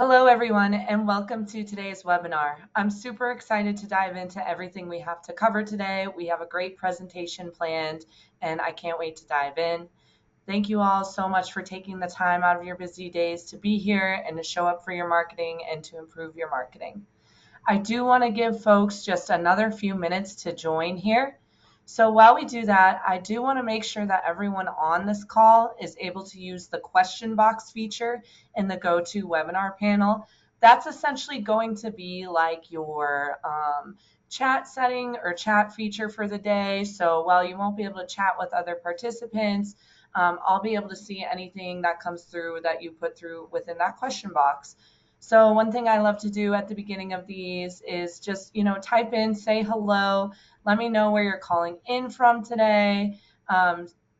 Hello, everyone, and welcome to today's webinar. I'm super excited to dive into everything we have to cover today. We have a great presentation planned, and I can't wait to dive in. Thank you all so much for taking the time out of your busy days to be here and to show up for your marketing and to improve your marketing. I do want to give folks just another few minutes to join here. So while we do that, I do want to make sure that everyone on this call is able to use the question box feature in the GoToWebinar panel. That's essentially going to be like your chat setting or chat feature for the day. So while you won't be able to chat with other participants, I'll be able to see anything that comes through that you put through within that question box. So one thing I love to do at the beginning of these is just, type in, say hello, let me know where you're calling in from today.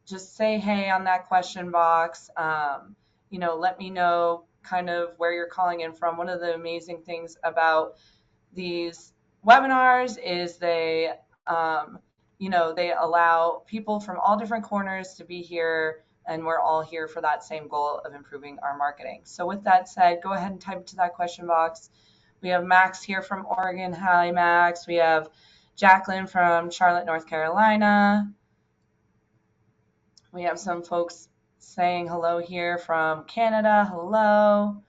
Just say hey on that question box. Let me know kind of where you're calling in from. One of the amazing things about these webinars is they allow people from all different corners to be here, and we're all here for that same goal of improving our marketing. So with that said, go ahead and type into that question box. We have Max here from Oregon. Hi, Max. We have Jacqueline from Charlotte, North Carolina. We have some folks saying hello here from Canada. Hello.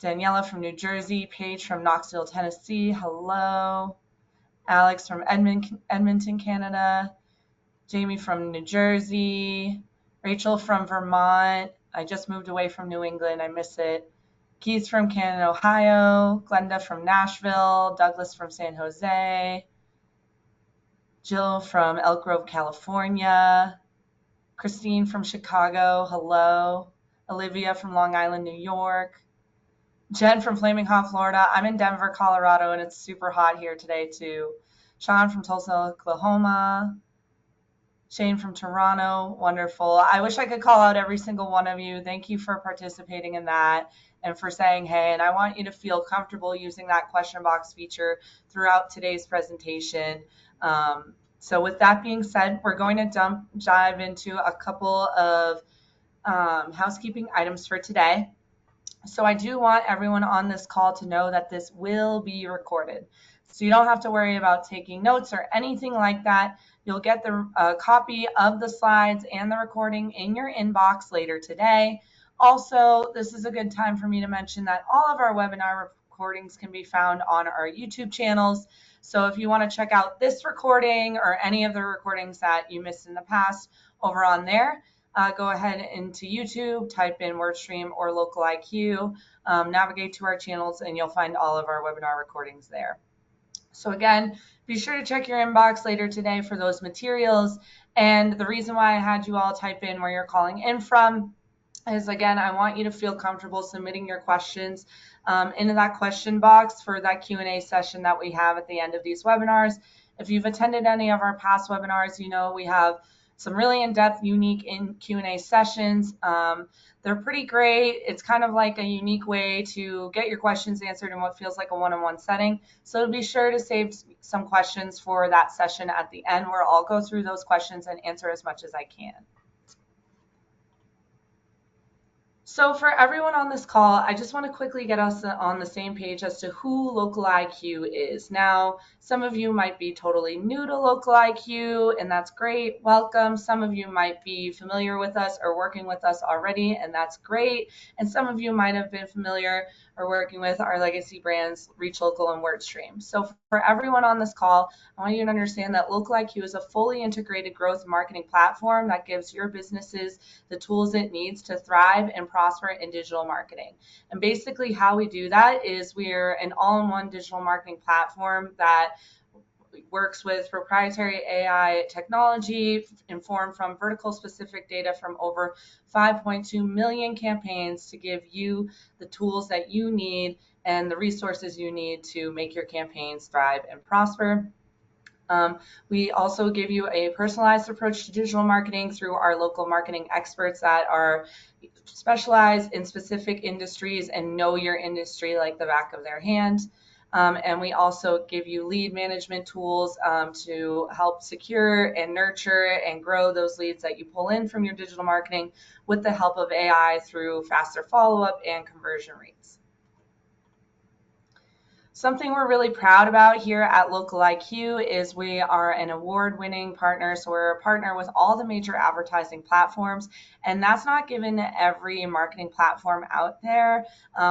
Daniela from New Jersey. Paige from Knoxville, Tennessee. Hello. Alex from Edmonton, Canada. Jamie from New Jersey. Rachel from Vermont. I just moved away from New England. I miss it. Keith from Canton, Ohio. Glenda from Nashville. Douglas from San Jose. Jill from Elk Grove, California. Christine from Chicago. Hello. Olivia from Long Island, New York. Jen from Flaming Hot, Florida. I'm in Denver, Colorado, and it's super hot here today, too. Sean from Tulsa, Oklahoma. Shane from Toronto. Wonderful. I wish I could call out every single one of you. Thank you for participating in that and for saying hey. And I want you to feel comfortable using that question box feature throughout today's presentation. So with that being said, we're going to dive into a couple of housekeeping items for today. So I do want everyone on this call to know that this will be recorded. So you don't have to worry about taking notes or anything like that. You'll get the copy of the slides and the recording in your inbox later today. Also, this is a good time for me to mention that all of our webinar recordings can be found on our YouTube channels. So if you want to check out this recording or any of the recordings that you missed in the past over on there, go ahead into YouTube, type in WordStream or Local IQ, navigate to our channels, and you'll find all of our webinar recordings there. So again, be sure to check your inbox later today for those materials. And the reason why I had you all type in where you're calling in from is, again, I want you to feel comfortable submitting your questions into that question box for that Q&A session that we have at the end of these webinars. If you've attended any of our past webinars, you know we have some really in-depth, unique Q&A sessions. They're pretty great. It's kind of like a unique way to get your questions answered in what feels like a one-on-one setting. So be sure to save some questions for that session at the end where I'll go through those questions and answer as much as I can. So for everyone on this call, I just want to quickly get us on the same page as to who Local IQ is. Now, some of you might be totally new to Local IQ, and that's great. Welcome. Some of you might be familiar with us or working with us already, and that's great. And some of you might have been familiar or working with our legacy brands, Reach Local and WordStream. So for everyone on this call, I want you to understand that Local IQ is a fully integrated growth marketing platform that gives your businesses the tools it needs to thrive and prosper in digital marketing. And basically how we do that is we're an all-in-one digital marketing platform that works with proprietary AI technology informed from vertical specific data from over 5.2 million campaigns to give you the tools that you need and the resources you need to make your campaigns thrive and prosper. We also give you a personalized approach to digital marketing through our local marketing experts that are specialized in specific industries and know your industry like the back of their hand. And we also give you lead management tools to help secure and nurture and grow those leads that you pull in from your digital marketing with the help of AI through faster follow-up and conversion rates. Something we're really proud about here at Local IQ is we are an award-winning partner. So we're a partner with all the major advertising platforms, and that's not given to every marketing platform out there.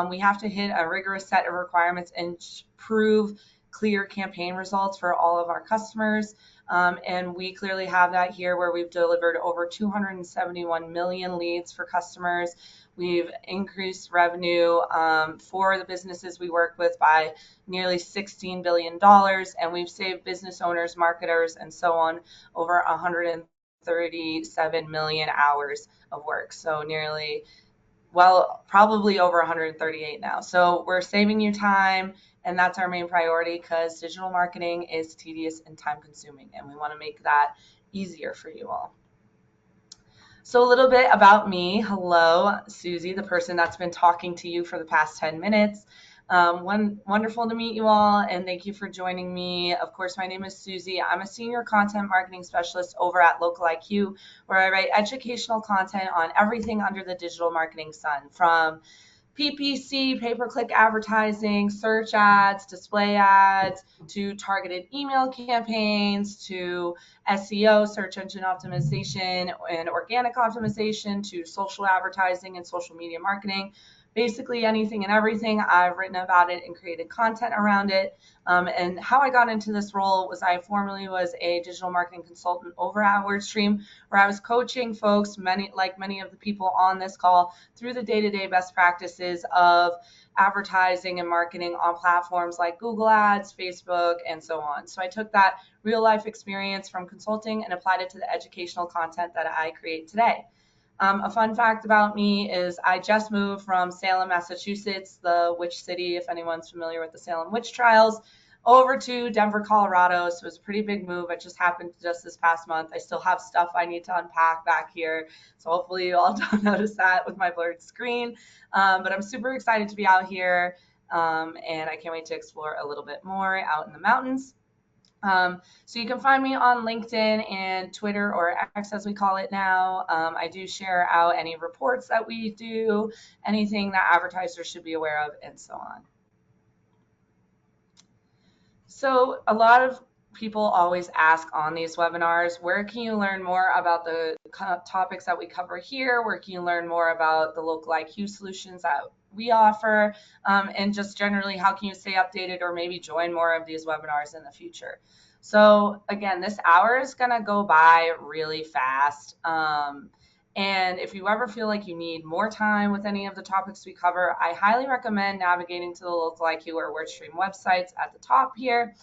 We have to hit a rigorous set of requirements and prove clear campaign results for all of our customers. And we clearly have that here where we've delivered over 271 million leads for customers. We've increased revenue for the businesses we work with by nearly $16 billion, and we've saved business owners, marketers, and so on over 137 million hours of work. So nearly, well, probably over 138 now. So we're saving you time, and that's our main priority because digital marketing is tedious and time consuming, and we want to make that easier for you all. So a little bit about me. Hello, Susie, the person that's been talking to you for the past 10 minutes. Wonderful to meet you all, and thank you for joining me. Of course, my name is Susie. I'm a senior content marketing specialist over at Local IQ, where I write educational content on everything under the digital marketing sun, from PPC, pay-per-click advertising, search ads, display ads, to targeted email campaigns, to SEO, search engine optimization, and organic optimization, to social advertising and social media marketing. Basically anything and everything. I've written about it and created content around it. And how I got into this role was I formerly was a digital marketing consultant over at WordStream, where I was coaching folks, many of the people on this call, through the day-to-day best practices of advertising and marketing on platforms like Google Ads, Facebook, and so on. So I took that real life experience from consulting and applied it to the educational content that I create today. A fun fact about me is I just moved from Salem, Massachusetts, the witch city, if anyone's familiar with the Salem witch trials, over to Denver, Colorado. So it was a pretty big move. It just happened just this past month. I still have stuff I need to unpack back here. So hopefully you all don't notice that with my blurred screen. But I'm super excited to be out here. And I can't wait to explore a little bit more out in the mountains. So you can find me on LinkedIn and Twitter, or X as we call it now. I do share out any reports that we do, anything that advertisers should be aware of, and so on. So a lot of people always ask on these webinars, where can you learn more about the topics that we cover here? Where can you learn more about the local IQ solutions that we offer? And just generally, how can you stay updated or maybe join more of these webinars in the future? So again, this hour is going to go by really fast. And if you ever feel like you need more time with any of the topics we cover, I highly recommend navigating to the Local IQ or WordStream websites at the top here.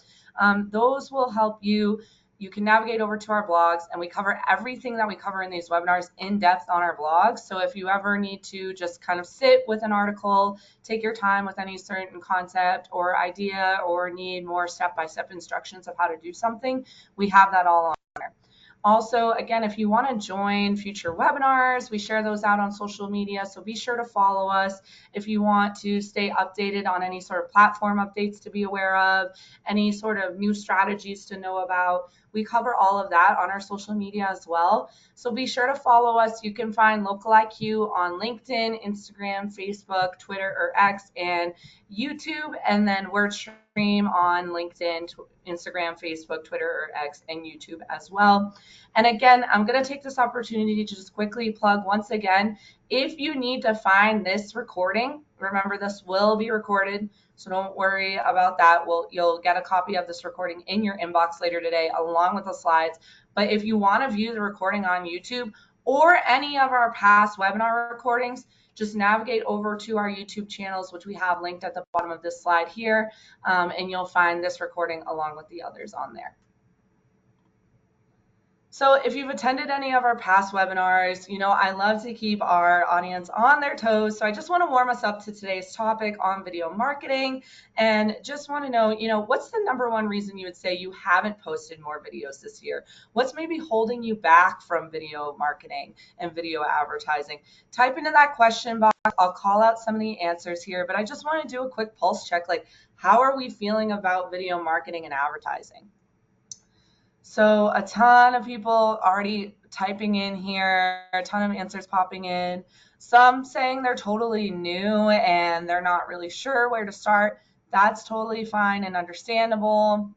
Those will help you. You can navigate over to our blogs, and we cover everything that we cover in these webinars in depth on our blogs. So if you ever need to just kind of sit with an article, take your time with any certain concept or idea, or need more step-by-step instructions of how to do something, we have that all on there. Also, again, if you want to join future webinars, we share those out on social media, so be sure to follow us. If you want to stay updated on any sort of platform updates to be aware of, any sort of new strategies to know about, we cover all of that on our social media as well. So be sure to follow us. You can find Local IQ on LinkedIn, Instagram, Facebook, Twitter, or X, and YouTube, and then WordStream on LinkedIn, Instagram, Facebook, Twitter, or X, and YouTube as well. And again, I'm going to take this opportunity to just quickly plug once again, if you need to find this recording, remember this will be recorded, so don't worry about that. You'll get a copy of this recording in your inbox later today along with the slides. But if you want to view the recording on YouTube or any of our past webinar recordings, just navigate over to our YouTube channels, which we have linked at the bottom of this slide here, and you'll find this recording along with the others on there. So if you've attended any of our past webinars, I love to keep our audience on their toes. So I just want to warm us up to today's topic on video marketing, and just want to know, what's the number one reason you would say you haven't posted more videos this year? What's maybe holding you back from video marketing and video advertising? Type into that question box. I'll call out some of the answers here, but I just want to do a quick pulse check. Like, how are we feeling about video marketing and advertising? So a ton of people already typing in here, a ton of answers popping in, some saying they're totally new and they're not really sure where to start. That's totally fine and understandable.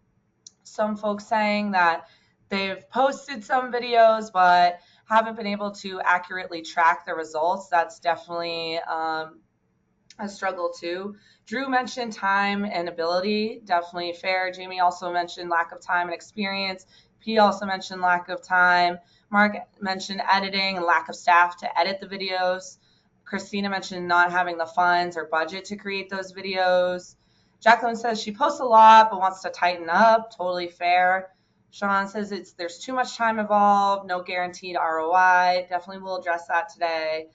Some folks saying that they've posted some videos but haven't been able to accurately track the results. That's definitely a struggle too. Drew mentioned time and ability, definitely fair. Jamie also mentioned lack of time and experience. P also mentioned lack of time. Mark mentioned editing and lack of staff to edit the videos. Christina mentioned not having the funds or budget to create those videos. Jacqueline says she posts a lot but wants to tighten up. Totally fair. Sean says there's too much time involved, no guaranteed ROI. Definitely will address that today.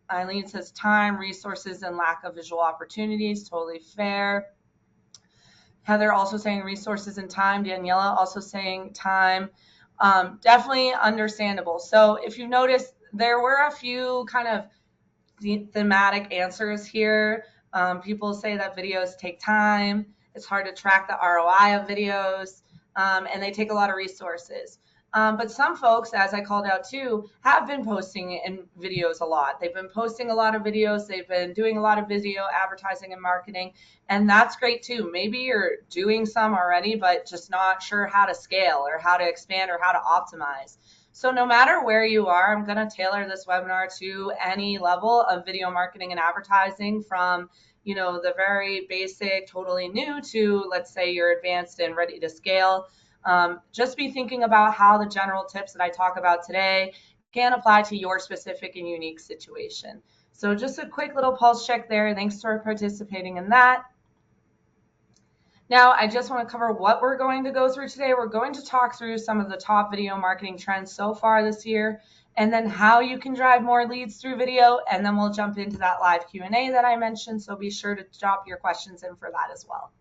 Eileen says time, resources, and lack of visual opportunities. Totally fair. Heather also saying resources and time. Daniela also saying time. Definitely understandable. So if you notice, there were a few kind of thematic answers here. People say that videos take time. It's hard to track the ROI of videos, and they take a lot of resources. But some folks, as I called out too, have been posting in videos a lot. They've been posting a lot of videos. They've been doing a lot of video advertising and marketing, and that's great too. Maybe you're doing some already, but just not sure how to scale or how to expand or how to optimize. So no matter where you are, I'm going to tailor this webinar to any level of video marketing and advertising, from, the very basic, totally new, to, let's say, you're advanced and ready to scale. Just be thinking about how the general tips that I talk about today can apply to your specific and unique situation. So just a quick little pulse check there. Thanks for participating in that. Now, I just want to cover what we're going to go through today. We're going to talk through some of the top video marketing trends so far this year, and then how you can drive more leads through video, and then we'll jump into that live Q&A that I mentioned, so be sure to drop your questions in for that as well.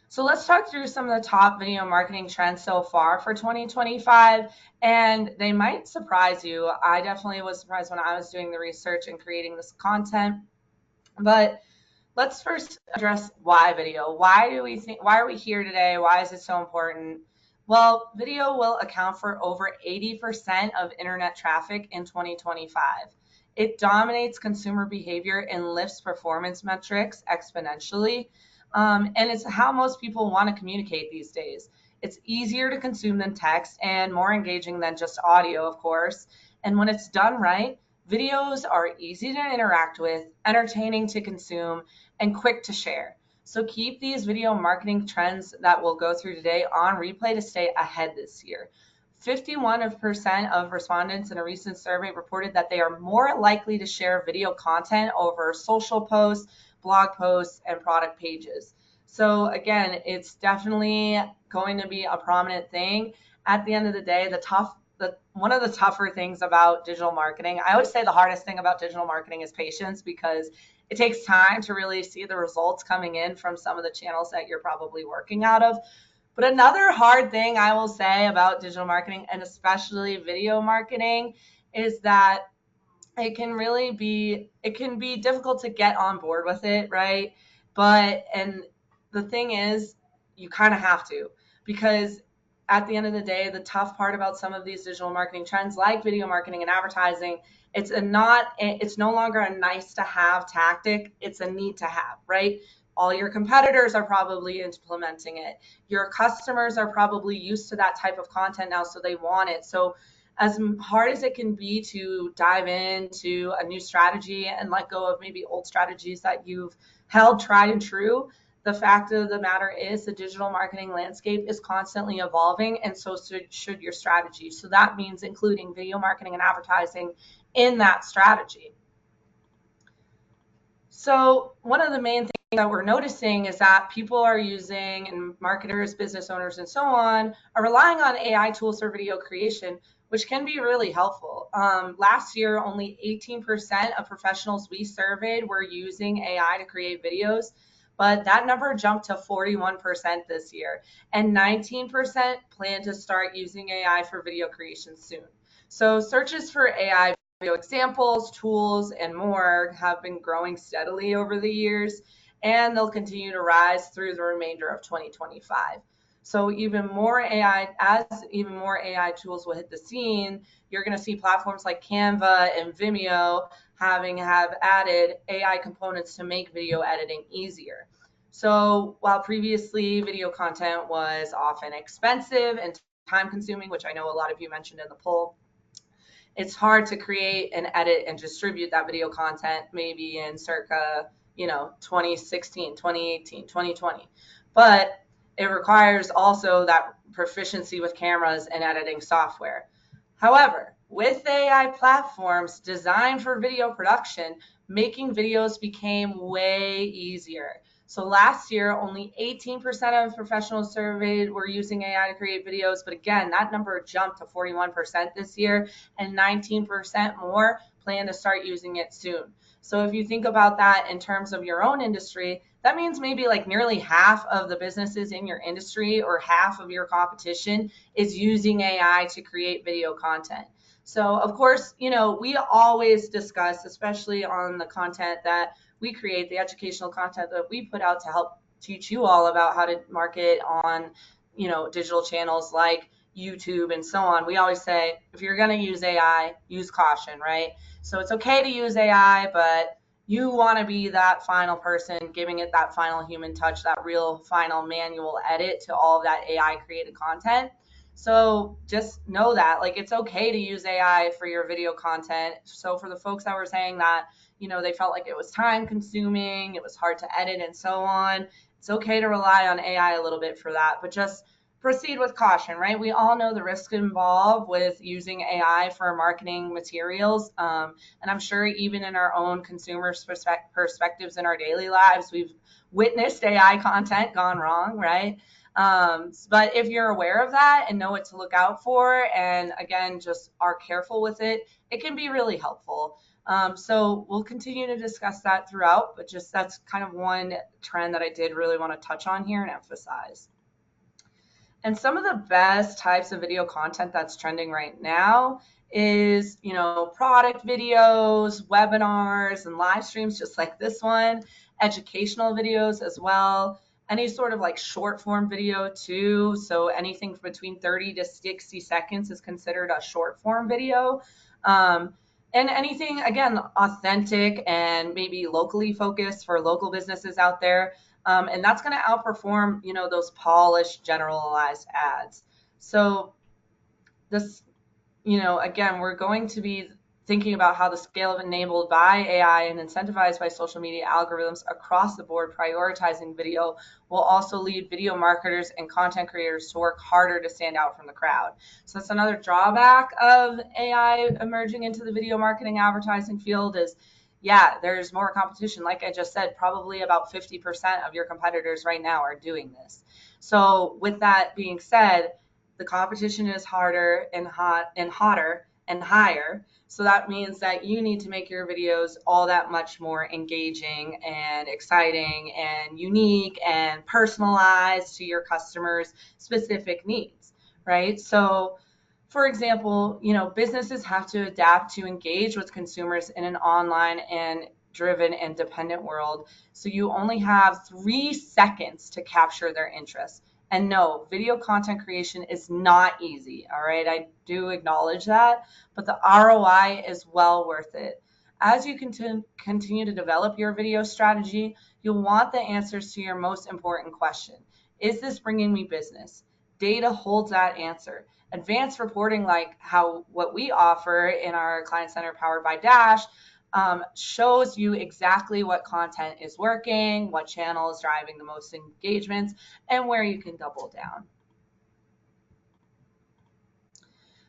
So let's talk through some of the top video marketing trends so far for 2025, and they might surprise you. I definitely was surprised when I was doing the research and creating this content, but let's first address why video. Why are we here today? Why is it so important? Well, video will account for over 80% of internet traffic in 2025. It dominates consumer behavior and lifts performance metrics exponentially. And it's how most people want to communicate these days. It's easier to consume than text and more engaging than just audio, of course. And when it's done right, videos are easy to interact with, entertaining to consume, and quick to share. So keep these video marketing trends that we'll go through today on replay to stay ahead this year. 51% of respondents in a recent survey reported that they are more likely to share video content over social posts, blog posts, and product pages. So again, it's definitely going to be a prominent thing. At the end of the day, one of the tougher things about digital marketing, I always say the hardest thing about digital marketing is patience, because it takes time to really see the results coming in from some of the channels that you're probably working out of. But another hard thing I will say about digital marketing, and especially video marketing, is that it can be difficult to get on board with it, right? And the thing is, you kind of have to, because at the end of the day, the tough part about some of these digital marketing trends like video marketing and advertising, it's no longer a nice to have tactic, it's a need to have, right? All your competitors are probably implementing it. Your customers are probably used to that type of content now, so they want it. So as hard as it can be to dive into a new strategy and let go of maybe old strategies that you've held tried and true, the fact of the matter is the digital marketing landscape is constantly evolving, and so should your strategy. So that means including video marketing and advertising in that strategy. So one of the main things that we're noticing is that people are using, and marketers, business owners, and so on, are relying on AI tools for video creation, which can be really helpful. Last year, only 18% of professionals we surveyed were using AI to create videos, but that number jumped to 41% this year, and 19% plan to start using AI for video creation soon. So searches for AI video examples, tools, and more have been growing steadily over the years, and they'll continue to rise through the remainder of 2025. So even more AI, as even more AI tools will hit the scene, you're going to see platforms like Canva and Vimeo have added AI components to make video editing easier. So while previously video content was often expensive and time consuming, which I know a lot of you mentioned in the poll, it's hard to create and edit and distribute that video content maybe in circa, 2016, 2018, 2020. But it requires also that proficiency with cameras and editing software. However, with AI platforms designed for video production, making videos became way easier. So last year, only 18% of professionals surveyed were using AI to create videos. But again, that number jumped to 41% this year, and 19% more plan to start using it soon. So if you think about that in terms of your own industry, that means maybe like nearly half of the businesses in your industry or half of your competition is using AI to create video content. So of course, we always discuss, especially on the content that we create, the educational content that we put out to help teach you all about how to market on, digital channels like YouTube and so on. We always say, if you're going to use AI, use caution, right? So it's okay to use AI, but you want to be that final person giving it that final human touch, that real final manual edit to all of that AI created content. So just know that, like, it's okay to use AI for your video content. So for the folks that were saying that, they felt like it was time consuming, it was hard to edit and so on, it's okay to rely on AI a little bit for that, but just proceed with caution, right? We all know the risk involved with using AI for marketing materials. And I'm sure even in our own consumer perspectives in our daily lives, we've witnessed AI content gone wrong, right? But if you're aware of that and know what to look out for, and again, just are careful with it, it can be really helpful. So we'll continue to discuss that throughout, but just that's kind of one trend that I did really want to touch on here and emphasize. And some of the best types of video content that's trending right now is, product videos, webinars, and live streams just like this one, educational videos as well, any sort of like short form video too. So anything between 30 to 60 seconds is considered a short form video. And anything, again, authentic and maybe locally focused for local businesses out there. And that's going to outperform, those polished, generalized ads. So this, again, we're going to be thinking about how the scale of enabled by AI and incentivized by social media algorithms across the board, prioritizing video will also lead video marketers and content creators to work harder to stand out from the crowd. So that's another drawback of AI emerging into the video marketing advertising field is, yeah, there's more competition. Like I just said, probably about 50% of your competitors right now are doing this. So with that being said, the competition is harder and hotter and higher. So that means that you need to make your videos all that much more engaging and exciting and unique and personalized to your customers' specific needs, right? So for example, businesses have to adapt to engage with consumers in an online and driven and dependent world. So you only have 3 seconds to capture their interest. And no, video content creation is not easy. All right. I do acknowledge that, but the ROI is well worth it. As you continue to develop your video strategy, you'll want the answers to your most important question. Is this bringing me business? Data holds that answer. Advanced reporting, like what we offer in our Client Center powered by Dash, shows you exactly what content is working, what channel is driving the most engagements, and where you can double down.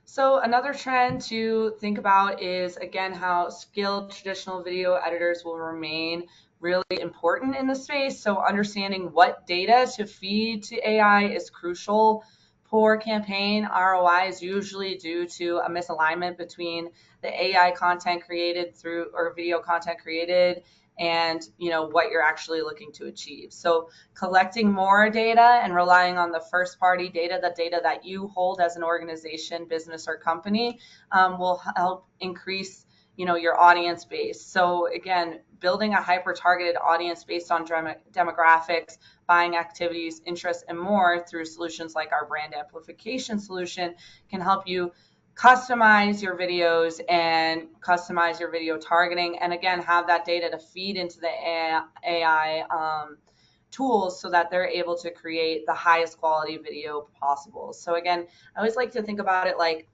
So another trend to think about is, again, how skilled traditional video editors will remain really important in the space. So understanding what data to feed to AI is crucial. Poor campaign ROI is usually due to a misalignment between the AI content created or video content created and what you're actually looking to achieve. So collecting more data and relying on the first party data, the data that you hold as an organization, business, or company, will help increase your audience base. So again, building a hyper targeted audience based on demographics, buying activities, interests, and more through solutions like our brand amplification solution can help you customize your videos and customize your video targeting, and again have that data to feed into the AI tools so that they're able to create the highest quality video possible. So again, I always like to think about it like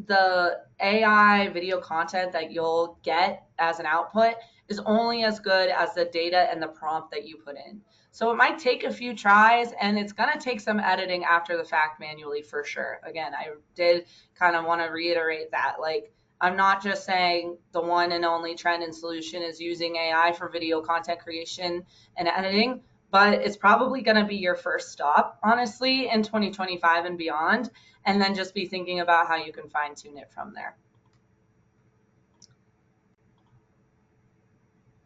the AI video content that you'll get as an output is only as good as the data and the prompt that you put in. So it might take a few tries, and it's going to take some editing after the fact manually for sure. Again, I did kind of want to reiterate that. Like, I'm not just saying the one and only trend and solution is using AI for video content creation and editing, but it's probably going to be your first stop, honestly, in 2025 and beyond, and then just be thinking about how you can fine tune it from there.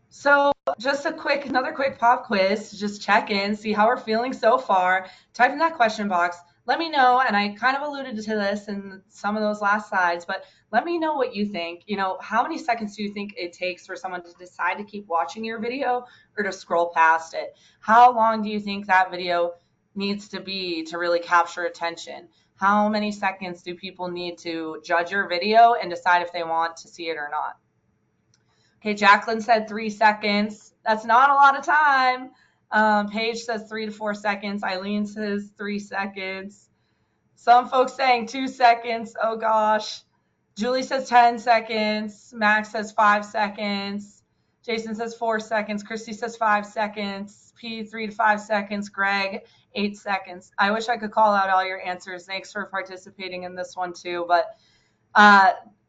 So just another quick pop quiz to just check in, see how we're feeling so far. Type in that question box. Let me know, and I kind of alluded to this in some of those last slides, but let me know what you think. How many seconds do you think it takes for someone to decide to keep watching your video or to scroll past it? How long do you think that video needs to be to really capture attention? How many seconds do people need to judge your video and decide if they want to see it or not? Okay, Jacqueline said 3 seconds. That's not a lot of time. Paige says 3 to 4 seconds. Eileen says 3 seconds. Some folks saying 2 seconds. Oh gosh. Julie says 10 seconds. Max says 5 seconds. Jason says 4 seconds. Christy says 5 seconds. P, 3 to 5 seconds. Greg, 8 seconds. I wish I could call out all your answers. Thanks for participating in this one too. But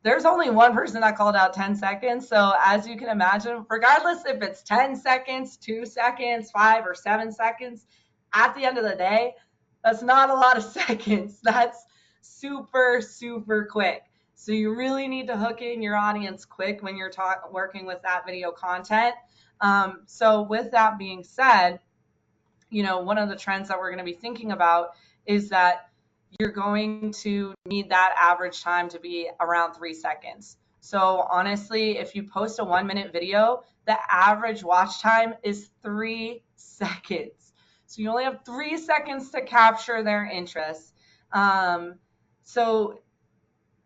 there's only one person that called out 10 seconds. So as you can imagine, regardless if it's 10 seconds, 2 seconds, 5 or 7 seconds, at the end of the day, that's not a lot of seconds. That's super, super quick. So you really need to hook in your audience quick when you're working with that video content. So with that being said, one of the trends that we're going to be thinking about is that you're going to need that average time to be around 3 seconds. So honestly, if you post a 1-minute video, the average watch time is 3 seconds. So you only have 3 seconds to capture their interest. So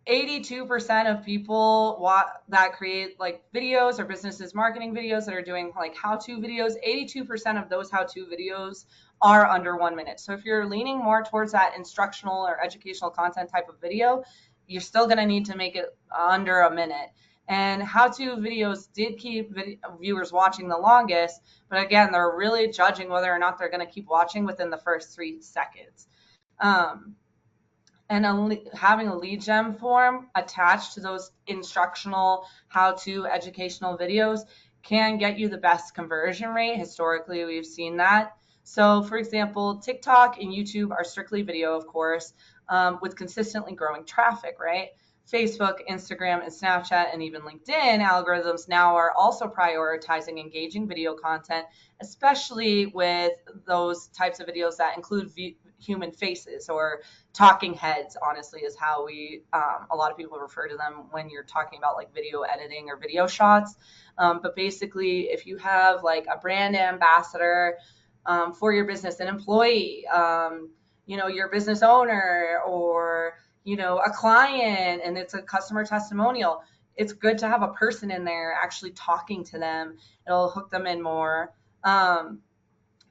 82% of people that create like videos or businesses marketing videos that are doing like how-to videos, 82% of those how-to videos are under 1 minute. So if you're leaning more towards that instructional or educational content type of video, you're still going to need to make it under a minute. And how-to videos did keep viewers watching the longest, but again, they're really judging whether or not they're going to keep watching within the first 3 seconds. And having a lead gen form attached to those instructional, how-to, educational videos can get you the best conversion rate. Historically, we've seen that. So, for example, TikTok and YouTube are strictly video, of course, with consistently growing traffic, right? Facebook, Instagram, and Snapchat, and even LinkedIn algorithms now are also prioritizing engaging video content, especially with those types of videos that include human faces or talking heads, honestly, is how a lot of people refer to them when you're talking about like video editing or video shots. But basically, if you have like a brand ambassador for your business, an employee, your business owner, or a client, and it's a customer testimonial, it's good to have a person in there actually talking to them. It'll hook them in more.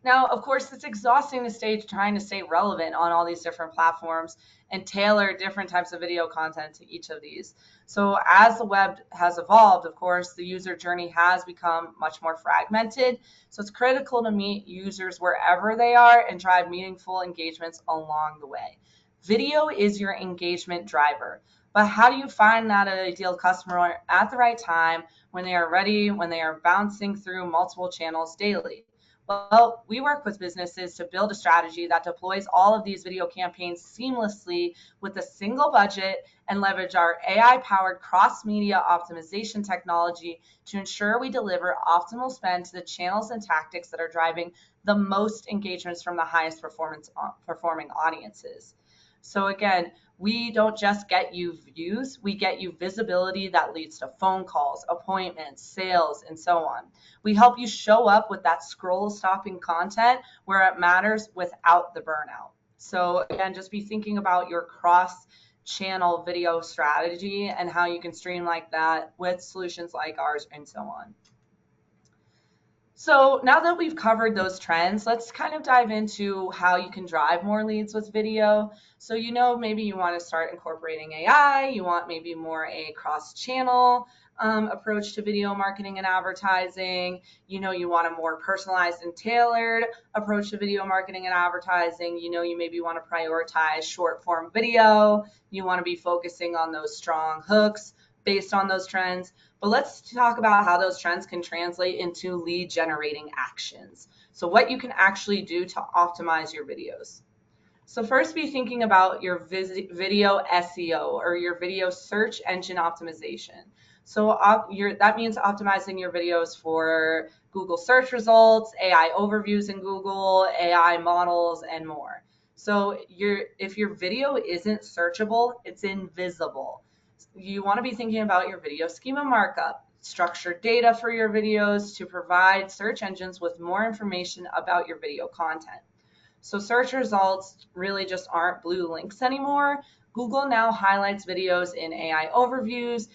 Now, of course, it's exhausting trying to stay relevant on all these different platforms and tailor different types of video content to each of these. So as the web has evolved, of course, the user journey has become much more fragmented. So it's critical to meet users wherever they are and drive meaningful engagements along the way. Video is your engagement driver. But how do you find that ideal customer at the right time when they are ready, when they are bouncing through multiple channels daily? Well, we work with businesses to build a strategy that deploys all of these video campaigns seamlessly with a single budget and leverage our AI-powered cross-media optimization technology to ensure we deliver optimal spend to the channels and tactics that are driving the most engagements from the highest performing audiences. So again, We don't just get you views, we get you visibility that leads to phone calls, appointments, sales, and so on. We help you show up with that scroll stopping content where it matters without the burnout. So again, just be thinking about your cross channel video strategy and how you can streamline that with solutions like ours and so on. So now that we've covered those trends, let's kind of dive into how you can drive more leads with video. So, maybe you want to start incorporating AI, you want maybe more a cross-channel approach to video marketing and advertising. You want a more personalized and tailored approach to video marketing and advertising. You maybe want to prioritize short form video. You want to be focusing on those strong hooks based on those trends. But let's talk about how those trends can translate into lead generating actions. So what you can actually do to optimize your videos. So first, be thinking about your video SEO, or your video search engine optimization. So that means optimizing your videos for Google search results, AI overviews in Google, AI models, and more. So if your video isn't searchable, it's invisible. You want to be thinking about your video schema markup, structured data for your videos to provide search engines with more information about your video content. So search results really just aren't blue links anymore. Google now highlights videos in AI overviews,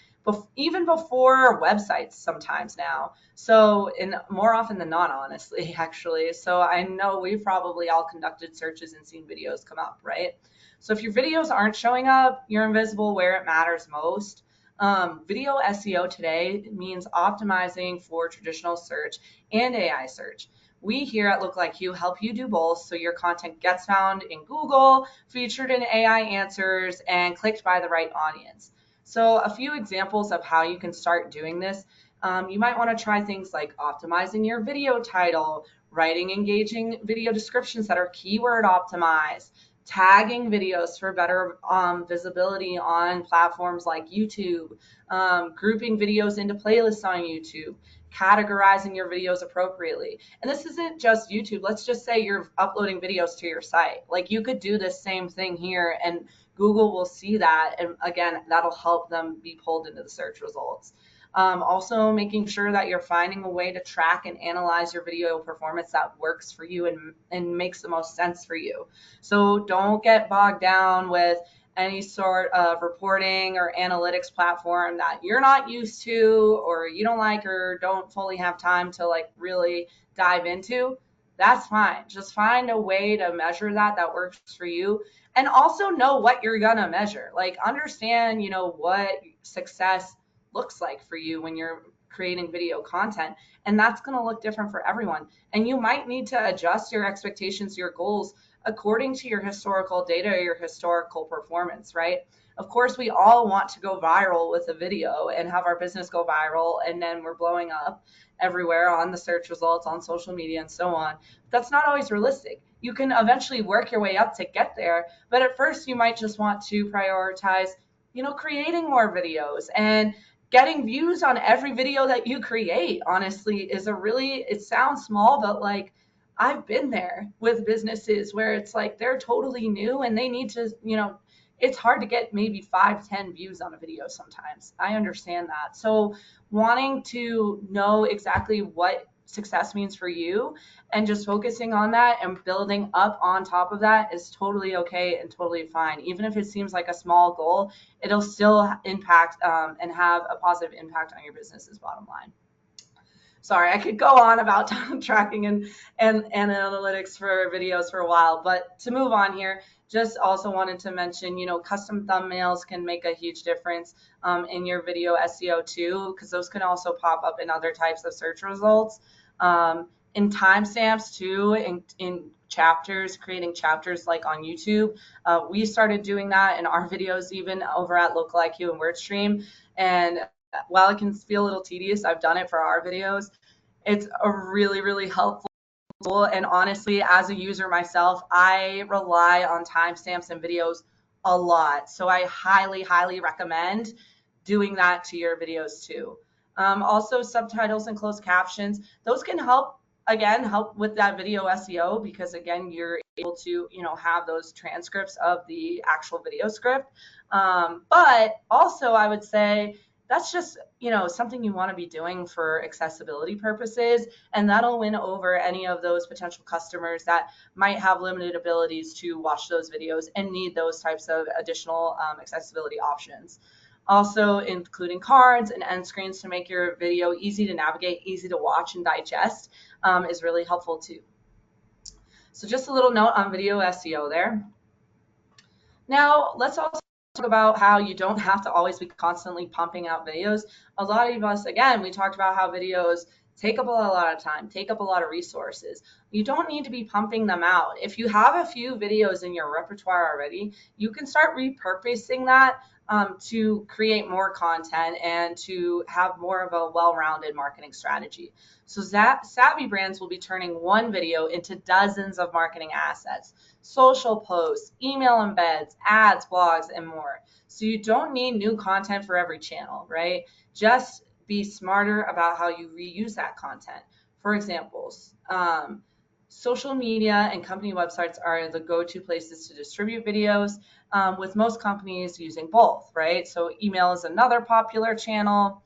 even before websites sometimes now. So more often than not, honestly, actually. So I know we've probably all conducted searches and seen videos come up, right? So if your videos aren't showing up, you're invisible where it matters most. Video SEO today means optimizing for traditional search and AI search. We here at Look Like You help you do both so your content gets found in Google, featured in AI answers, and clicked by the right audience. So a few examples of how you can start doing this. You might want to try things like optimizing your video title, writing engaging video descriptions that are keyword optimized, tagging videos for better visibility on platforms like YouTube, grouping videos into playlists on YouTube, categorizing your videos appropriately. And this isn't just YouTube. Let's just say you're uploading videos to your site. Like, you could do this same thing here, and Google will see that. And again, that'll help them be pulled into the search results. Also making sure that you're finding a way to track and analyze your video performance that works for you and makes the most sense for you. So don't get bogged down with any sort of reporting or analytics platform that you're not used to, or you don't like, or don't fully have time to really dive into. That's fine. Just find a way to measure that works for you, and also know what you're gonna measure. Like, understand, what success looks like for you when you're creating video content, and that's going to look different for everyone. And you might need to adjust your expectations, your goals according to your historical data or your historical performance, right? Of course, we all want to go viral with a video and have our business go viral, and then we're blowing up everywhere on the search results, on social media, and so on. That's not always realistic. You can eventually work your way up to get there, but at first you might just want to prioritize, creating more videos and getting views on every video that you create. Honestly, it sounds small, but I've been there with businesses where it's like they're totally new and they need to, it's hard to get maybe 5-10 views on a video sometimes. I understand that. So wanting to know exactly what success means for you and just focusing on that and building up on top of that is totally okay and totally fine. Even if it seems like a small goal, it'll still impact and have a positive impact on your business's bottom line. Sorry, I could go on about tracking and analytics for videos for a while, but to move on here, just also wanted to mention, custom thumbnails can make a huge difference in your video SEO too, because those can also pop up in other types of search results. In timestamps too, in chapters, creating chapters like on YouTube. We started doing that in our videos, even over at Look Like You and WordStream. And while it can feel a little tedious, I've done it for our videos. It's a really, really helpful tool. And honestly, as a user myself, I rely on timestamps and videos a lot. So I highly, highly recommend doing that to your videos too. Also, subtitles and closed captions, those can help again, help with that video SEO, because again, you're able to, have those transcripts of the actual video script. But also I would say that's just, something you want to be doing for accessibility purposes, and that'll win over any of those potential customers that might have limited abilities to watch those videos and need those types of additional accessibility options. Also, including cards and end screens to make your video easy to navigate, easy to watch and digest, is really helpful too. So just a little note on video SEO there. Now, let's also talk about how you don't have to always be constantly pumping out videos. A lot of us, again, we talked about how videos take up a lot of time, take up a lot of resources. You don't need to be pumping them out. If you have a few videos in your repertoire already, you can start repurposing that to create more content and to have more of a well-rounded marketing strategy. So savvy brands will be turning one video into dozens of marketing assets, social posts, email embeds, ads, blogs, and more. So you don't need new content for every channel, right? Just be smarter about how you reuse that content. For examples, social media and company websites are the go-to places to distribute videos, with most companies using both, right? So email is another popular channel.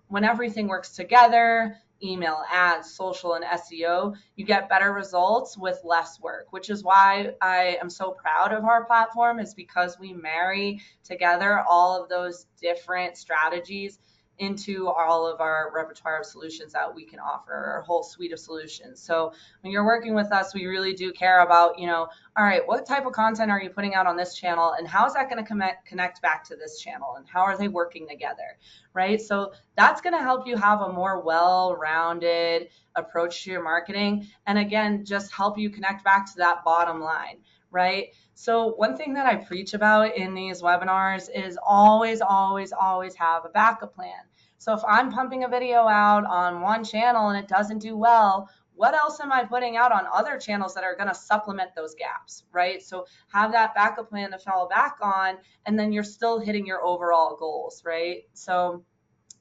When everything works together, email, ads, social, and SEO, you get better results with less work, which is why I am so proud of our platform, is because we marry together all of those different strategies into all of our repertoire of solutions that we can offer, our whole suite of solutions. So when you're working with us, we really do care about, all right, what type of content are you putting out on this channel, and how is that going to connect back to this channel, and how are they working together, right? So that's going to help you have a more well-rounded approach to your marketing, and again, just help you connect back to that bottom line, right? So one thing that I preach about in these webinars is always, always, always have a backup plan. So if I'm pumping a video out on one channel and it doesn't do well, what else am I putting out on other channels that are going to supplement those gaps, right? So have that backup plan to fall back on, and then you're still hitting your overall goals, right? So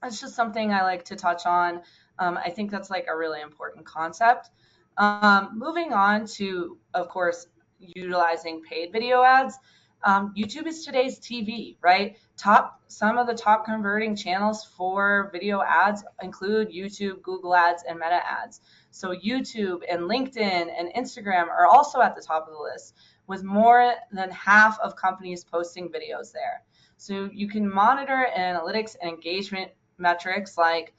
that's just something I like to touch on. I think that's like a really important concept. Moving on to, of course, utilizing paid video ads. YouTube is today's TV, right? Some of the top converting channels for video ads include YouTube, Google Ads, and Meta Ads. So YouTube and LinkedIn and Instagram are also at the top of the list, with more than half of companies posting videos there. So you can monitor analytics and engagement metrics like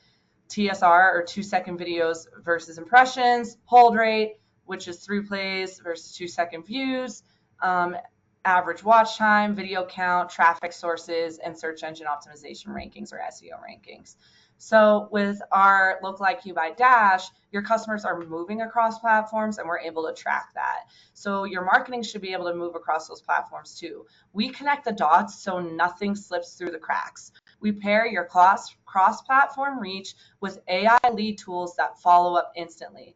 TSR, or 2-second videos versus impressions, hold rate, which is 3 plays versus 2-second views, average watch time, video count, traffic sources, and search engine optimization rankings, or SEO rankings. So with our Local IQ by Dash, your customers are moving across platforms, and we're able to track that. So your marketing should be able to move across those platforms too. We connect the dots so nothing slips through the cracks. We pair your cross-platform reach with AI lead tools that follow up instantly.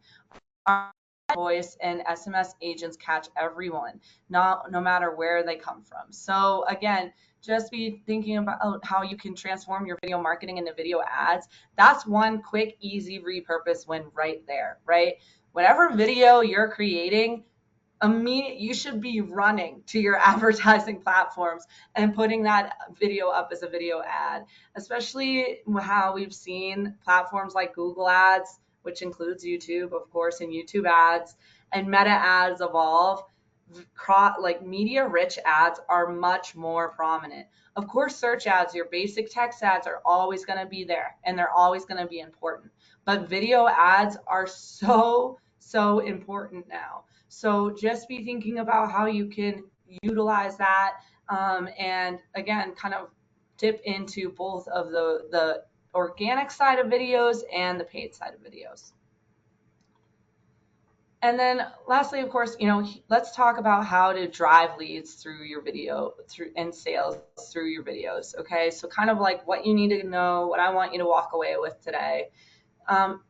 Our voice and SMS agents catch everyone, no matter where they come from. So again, just be thinking about how you can transform your video marketing into video ads. That's one quick, easy repurpose win right there, right? Whatever video you're creating, you should be running to your advertising platforms and putting that video up as a video ad, especially how we've seen platforms like Google Ads, which includes YouTube, of course, and YouTube ads, and Meta ads evolve. Like media rich ads are much more prominent. Of course, search ads, your basic text ads, are always going to be there, and they're always going to be important. But video ads are so important now. So just be thinking about how you can utilize that, and again, kind of dip into both of the organic side of videos and the paid side of videos. And then lastly, of course, let's talk about how to drive leads through your video and sales through your videos. Okay, so kind of like what you need to know, what I want you to walk away with today.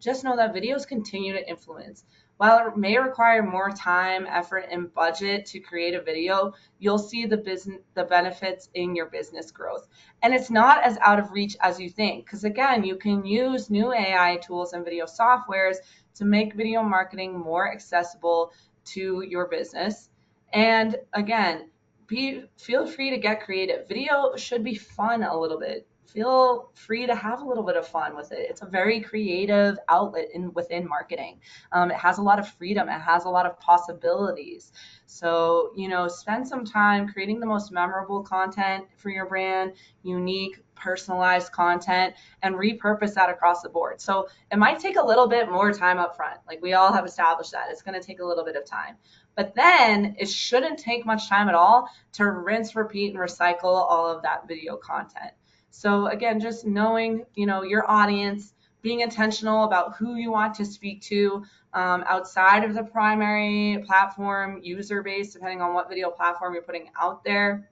Just know that videos continue to influence. While it may require more time, effort, and budget to create a video, you'll see the benefits in your business growth. And it's not as out of reach as you think, because again, you can use new AI tools and video softwares to make video marketing more accessible to your business. And again, feel free to get creative. Video should be fun a little bit. Feel free to have a little bit of fun with it. It's a very creative outlet within marketing. It has a lot of freedom. It has a lot of possibilities. So, spend some time creating the most memorable content for your brand, unique, personalized content, and repurpose that across the board. So it might take a little bit more time up front. Like we all have established that. It's going to take a little bit of time. But then it shouldn't take much time at all to rinse, repeat, and recycle all of that video content. So again, just knowing, your audience, being intentional about who you want to speak to outside of the primary platform user base, depending on what video platform you're putting out there.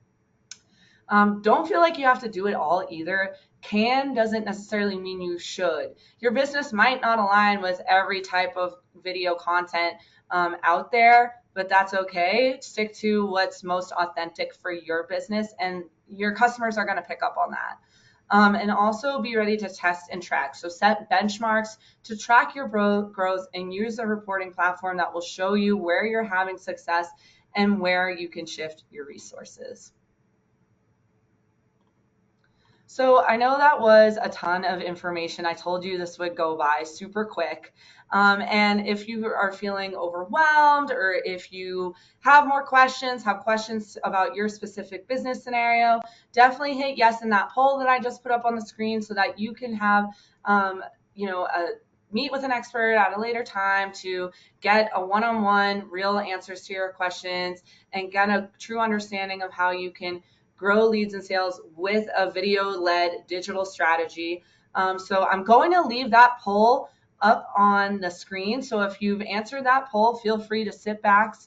Don't feel like you have to do it all either. Can doesn't necessarily mean you should. Your business might not align with every type of video content out there, but that's okay. Stick to what's most authentic for your business, and your customers are going to pick up on that. And also be ready to test and track. So set benchmarks to track your growth and use a reporting platform that will show you where you're having success and where you can shift your resources. So I know that was a ton of information. I told you this would go by super quick. And if you are feeling overwhelmed, or if you have more questions, have questions about your specific business scenario, definitely hit yes in that poll that I just put up on the screen so that you can have, meet with an expert at a later time to get a one-on-one real answers to your questions and get a true understanding of how you can grow leads and sales with a video-led digital strategy. So I'm going to leave that poll up on the screen. So if you've answered that poll, feel free to sit back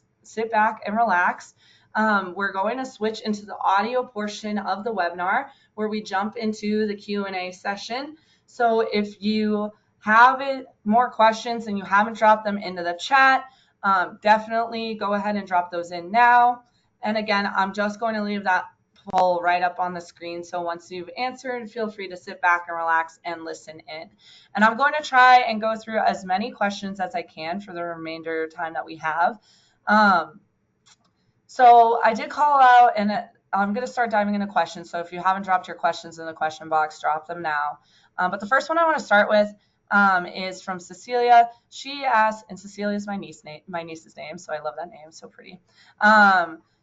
and relax. We're going to switch into the audio portion of the webinar where we jump into the Q&A session. So if you have more questions and you haven't dropped them into the chat, definitely go ahead and drop those in now. And again, I'm just going to leave that poll right up on the screen. So once you've answered, feel free to sit back and relax and listen in. And I'm going to try and go through as many questions as I can for the remainder time that we have. So I did call out, and I'm going to start diving into questions. So if you haven't dropped your questions in the question box, drop them now. But the first one I want to start with is from Cecilia. She asked, and Cecilia is my niece's name, so I love that name, so pretty.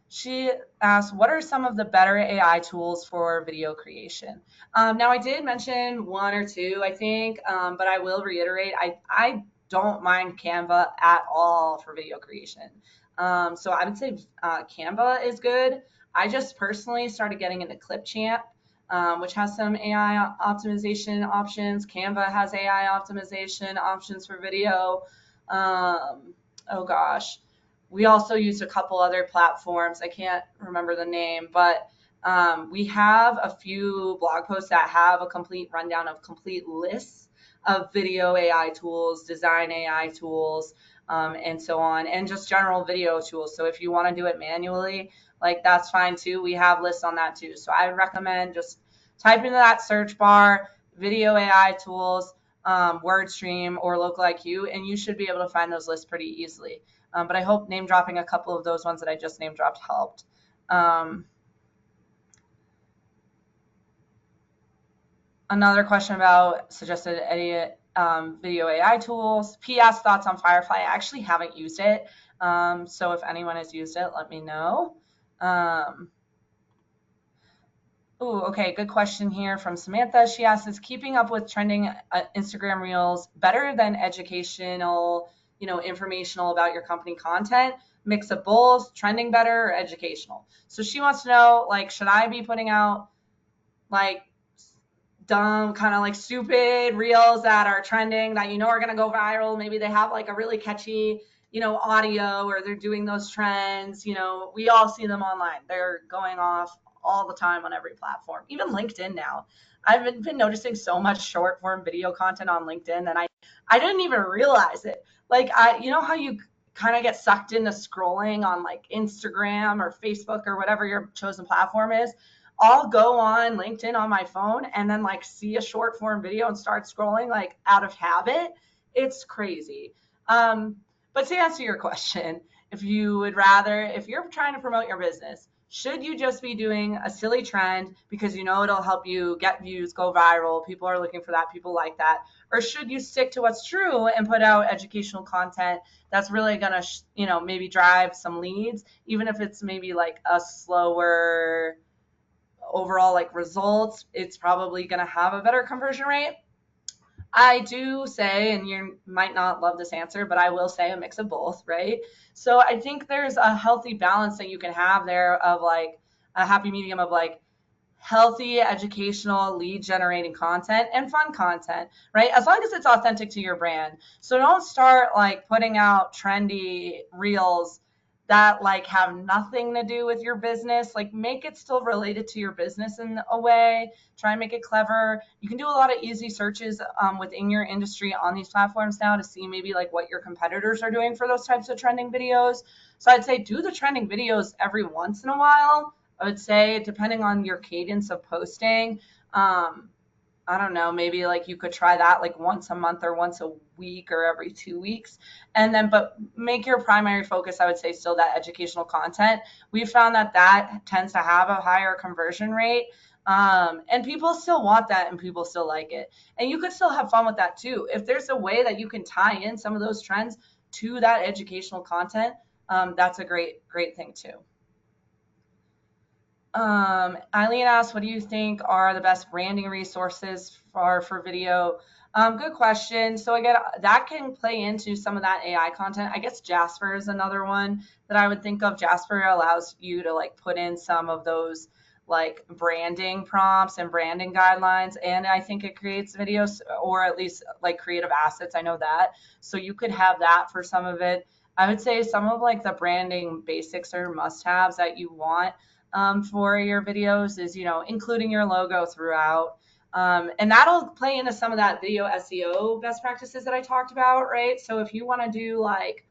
She asked, what are some of the better AI tools for video creation? Now, I did mention one or two, I think, but I will reiterate, I don't mind Canva at all for video creation. So I would say Canva is good. I just personally started getting into Clipchamp, which has some AI optimization options. Canva has AI optimization options for video. Oh gosh. We also use a couple other platforms. I can't remember the name, but we have a few blog posts that have a complete rundown of complete lists of video AI tools, design AI tools, and so on, and just general video tools. So if you want to do it manually, like that's fine too. We have lists on that too. So I would recommend just type into that search bar, video AI tools, WordStream or Local IQ, and you should be able to find those lists pretty easily. But I hope name dropping a couple of those ones that I just name dropped helped. Another question about suggested video AI tools. PS thoughts on Firefly. I actually haven't used it. So if anyone has used it, let me know. Okay, good question here from Samantha. She asks, is keeping up with trending Instagram Reels better than educational, informational about your company content? Mix of both, trending better or educational? So she wants to know, should I be putting out dumb, kind of stupid reels that are trending that are going to go viral? Maybe they have a really catchy, audio, or they're doing those trends. We all see them online. They're going off all the time on every platform, even LinkedIn now. I've been noticing so much short form video content on LinkedIn that I didn't even realize it. How you kind of get sucked into scrolling on Instagram or Facebook or whatever your chosen platform is. I'll go on LinkedIn on my phone and then see a short form video and start scrolling out of habit. It's crazy. Um, but to answer your question, if you would rather, if you're trying to promote your business, should you just be doing a silly trend because you know it'll help you get views, go viral, people are looking for that, people like that, or should you stick to what's true and put out educational content that's really going to, maybe drive some leads, even if it's maybe like a slower overall like results, it's probably going to have a better conversion rate. I do say, and you might not love this answer, but I will say a mix of both, right? So I think there's a healthy balance that you can have there of like a happy medium of like healthy educational lead generating content and fun content, right? As long as it's authentic to your brand. So don't start like putting out trendy reels that like have nothing to do with your business. Like make it still related to your business in a way. Try and make it clever. You can do a lot of easy searches within your industry on these platforms now to see maybe like what your competitors are doing for those types of trending videos. So I'd say do the trending videos every once in a while. I would say, depending on your cadence of posting, I don't know, maybe like you could try that like once a month or once a week or every 2 weeks. And then, but make your primary focus, I would say, still that educational content. We found that that tends to have a higher conversion rate. And people still want that and people still like it. And you could still have fun with that too. If there's a way that you can tie in some of those trends to that educational content, that's a great thing too. Eileen asked, what do you think are the best branding resources for video? Good question. So again, that can play into some of that AI content. I guess Jasper is another one that I would think of. Jasper allows you to like put in some of those like branding prompts and branding guidelines. And I think it creates videos or at least like creative assets. I know that. So you could have that for some of it. I would say some of like the branding basics or must-haves that you want for your videos is, including your logo throughout. And that'll play into some of that video SEO best practices that I talked about, right? So if you want to do like,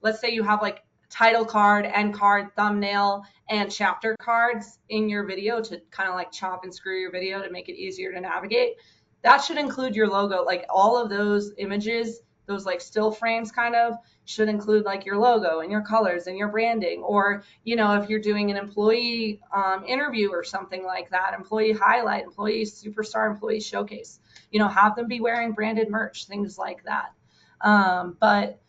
let's say you have like title card, end card, thumbnail, and chapter cards in your video to kind of like chop and screw your video to make it easier to navigate. That should include your logo. Like all of those images, those like still frames kind of should include like your logo and your colors and your branding. Or, if you're doing an employee interview or something like that, employee highlight, employee superstar, employee showcase, have them be wearing branded merch, things like that. But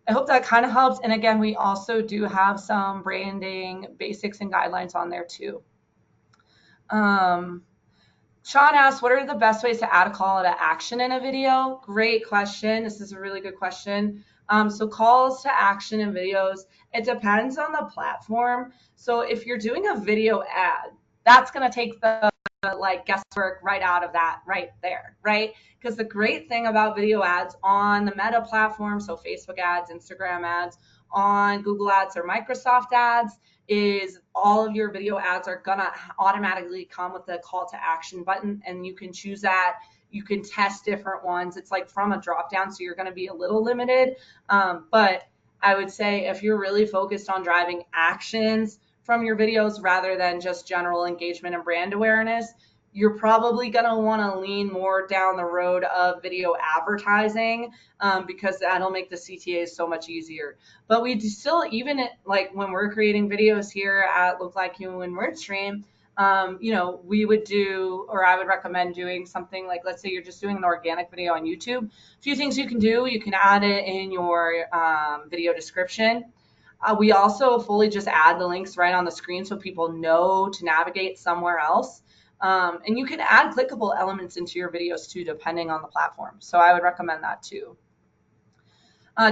I hope that kind of helps. And again, we also do have some branding basics and guidelines on there too. Sean asked, what are the best ways to add a call to action in a video? Great question. This is a really good question. So calls to action in videos, it depends on the platform. So if you're doing a video ad, that's going to take the like guesswork right out of that right there, right? Because the great thing about video ads on the Meta platform, so Facebook ads, Instagram ads, on Google ads or Microsoft ads, is all of your video ads are gonna automatically come with a call to action button, and you can choose that. You can test different ones. It's like from a drop down, so you're gonna be a little limited. But I would say if you're really focused on driving actions from your videos rather than just general engagement and brand awareness, you're probably going to want to lean more down the road of video advertising because that'll make the CTAs so much easier. But we still, even like when we're creating videos here at Look Like You and WordStream, we would do, or I would recommend doing something like, let's say you're just doing an organic video on YouTube. A few things you can do. You can add it in your video description. We also fully just add the links right on the screen so people know to navigate somewhere else. And you can add clickable elements into your videos too, depending on the platform. So I would recommend that too.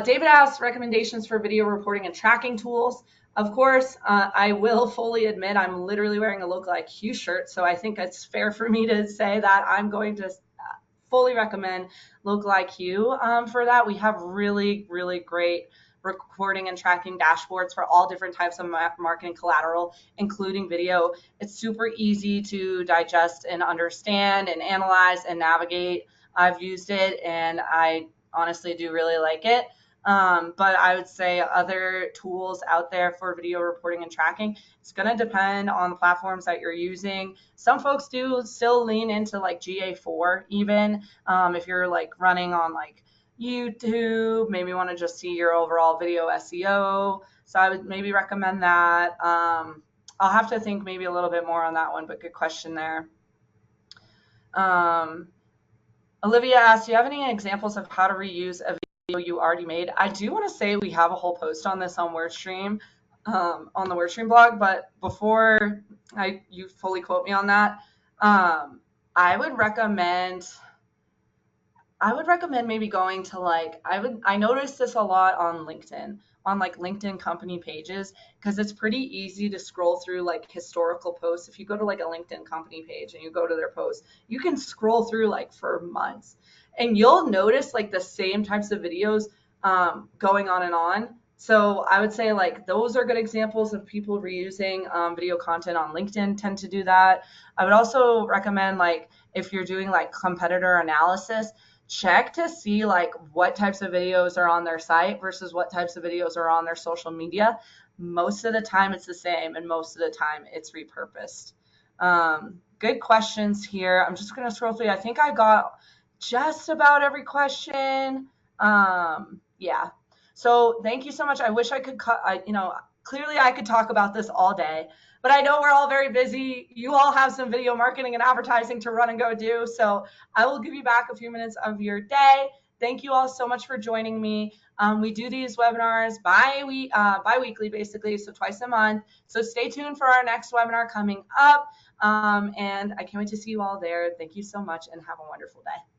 David asks recommendations for video reporting and tracking tools. Of course, I will fully admit I'm literally wearing a Look Like You shirt, so I think it's fair for me to say that I'm going to fully recommend Look Like You for that. We have really, really great recording and tracking dashboards for all different types of marketing collateral, including video. It's super easy to digest and understand and analyze and navigate. I've used it and I honestly do really like it. But I would say other tools out there for video reporting and tracking, it's going to depend on the platforms that you're using. Some folks do still lean into like GA4 even if you're like running on like YouTube, maybe want to just see your overall video SEO. So I would maybe recommend that. I'll have to think maybe a little bit more on that one, but good question there. Um, Olivia asks, do you have any examples of how to reuse a video you already made? I do want to say we have a whole post on this on WordStream, on the WordStream blog, but before you fully quote me on that, I would recommend maybe going to I noticed this a lot on LinkedIn, on like LinkedIn company pages, because it's pretty easy to scroll through like historical posts. If you go to like a LinkedIn company page and you go to their posts, you can scroll through like for months and you'll notice like the same types of videos going on and on. So I would say like those are good examples of people reusing video content on LinkedIn tend to do that. I would also recommend like if you're doing like competitor analysis, check to see like what types of videos are on their site versus what types of videos are on their social media. Most of the time it's the same, and most of the time it's repurposed. Good questions here. I'm just going to scroll through. I think I got just about every question. Yeah. So thank you so much. I wish I could clearly I could talk about this all day, but I know we're all very busy. You all have some video marketing and advertising to run and go do. So I will give you back a few minutes of your day. Thank you all so much for joining me. We do these webinars bi-weekly, basically, so twice a month. So stay tuned for our next webinar coming up. And I can't wait to see you all there. Thank you so much and have a wonderful day.